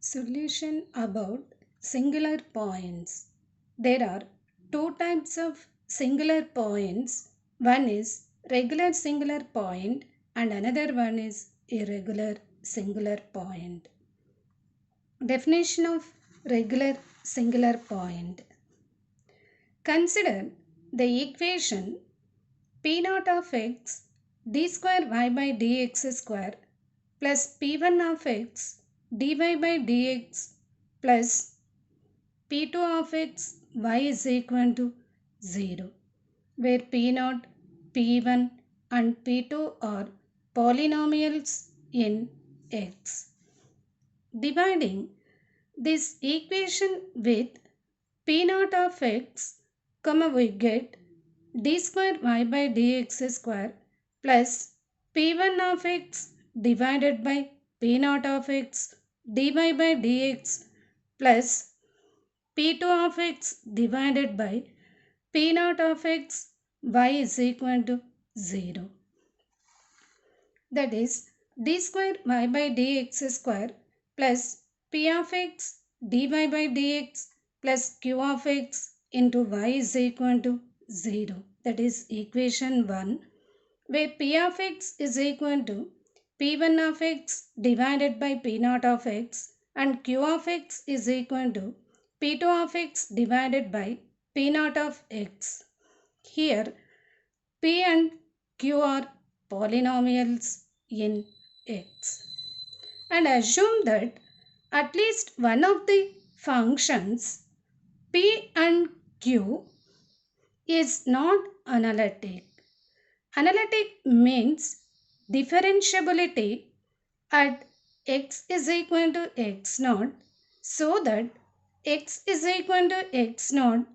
Solution about singular points. There are two types of singular points. One is regular singular point and another one is irregular singular point. Definition of regular singular point. Consider the equation P naught of x d square y by dx square plus P1 of x dy by dx plus P2 of x y is equal to 0, where P0, P1 and P2 are polynomials in x. Dividing this equation with P0 of x, we get d square y by dx square plus P1 of x divided by P0 of x dy by dx plus P2 of x divided by P0 of x y is equal to 0. That is d square y by dx square plus P of x dy by dx plus Q of x into y is equal to 0. That is equation 1, where P of x is equal to P1 of x divided by P0 of x and Q of x is equal to P2 of x divided by P0 of x. Here P and Q are polynomials in x. And assume that at least one of the functions P and Q is not analytic. Analytic means differentiability at x is equal to x naught, so that x is equal to x naught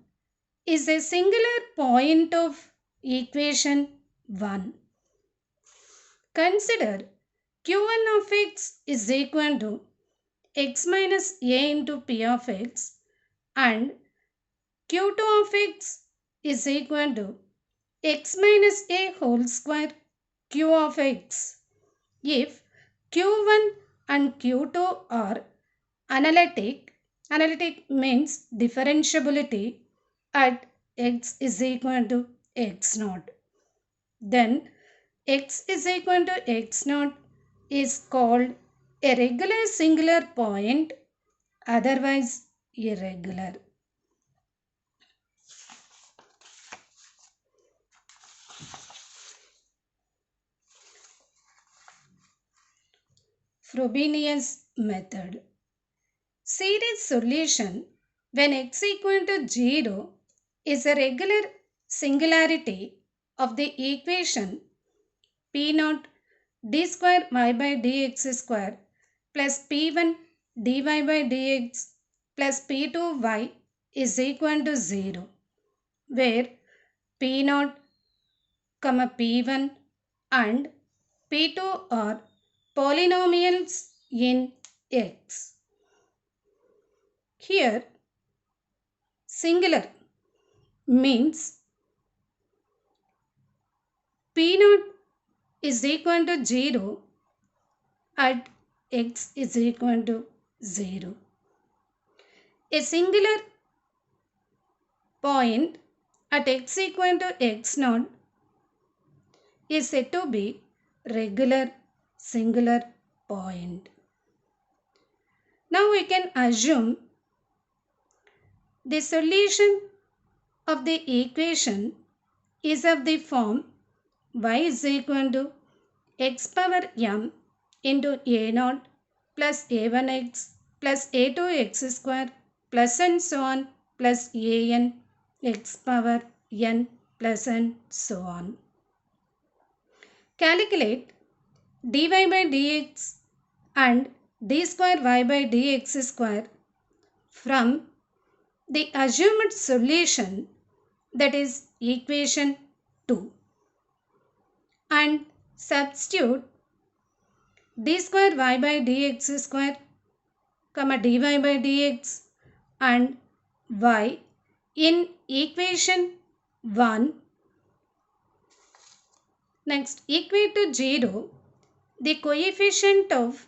is a singular point of equation 1. Consider q1 of x is equal to x minus a into p of x and q2 of x is equal to x minus a whole square q of x. If q1 and q2 are analytic means differentiability at x is equal to x naught, then x is equal to x naught is called a regular singular point, otherwise irregular. Frobenius method. Series solution when x equal to 0 is a regular singularity of the equation P naught d square y by dx square plus P1 dy by dx plus P2 y is equal to 0, where P naught, P1 and P2 are polynomials in x. Here singular means P0 is equal to 0 at x is equal to 0. A singular point at x equal to x naught is said to be regular singular point. Now we can assume the solution of the equation is of the form y is equal to x power m into a naught plus a1x plus a2x square plus and so on plus an x power n plus and so on. Calculate dy by dx and d square y by dx square from the assumed solution, that is equation 2, and substitute d square y by dx square, dy by dx and y in equation 1. Next, equate to 0 the coefficient of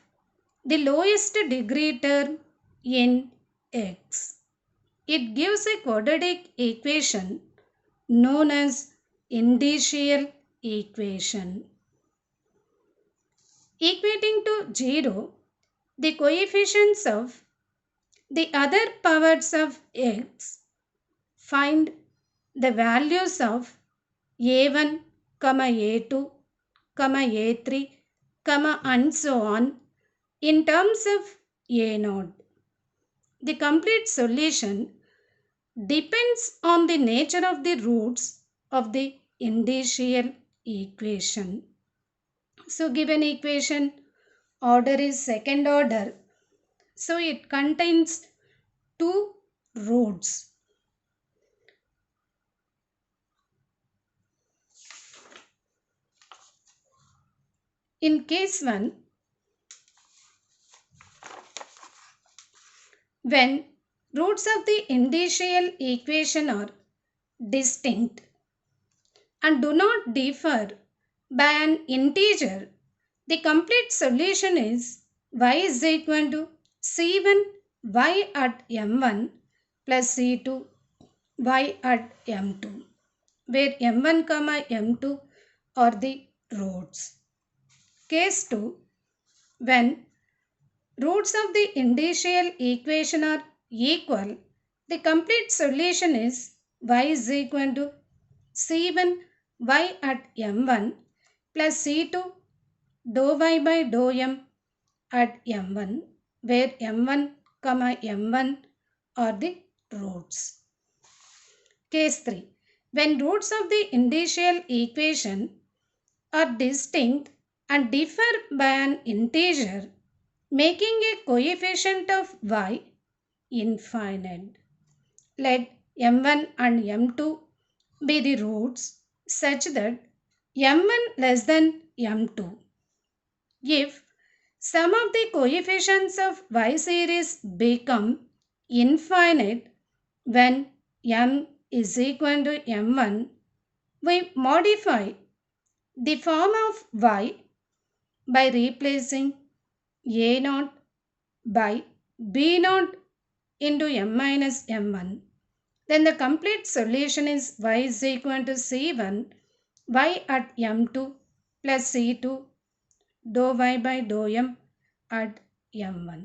the lowest degree term in X. It gives a quadratic equation known as indicial equation. Equating to 0, the coefficients of the other powers of X, find the values of a1, a2, a3, and so on in terms of a0. The complete solution depends on the nature of the roots of the indicial equation. So given equation, order is second order. So it contains two roots. In case 1, when roots of the indicial equation are distinct and do not differ by an integer, the complete solution is y is equal to c1 y at m1 plus c2 y at m2, where m1, m2 are the roots. Case 2, when roots of the indicial equation are equal, the complete solution is y is equal to c1 y at m1 plus c2 dou y by dou m at m1, where m1, m1 are the roots. Case 3. When roots of the indicial equation are distinct and differ by an integer, making a coefficient of y infinite. Let m1 and m2 be the roots such that m1 less than m2. If some of the coefficients of y series become infinite when m is equal to m1, we modify the form of y by replacing a0 by b0 into m minus m1. Then the complete solution is y is equal to c1 y at m2 plus c2 dou y by dou m at m1.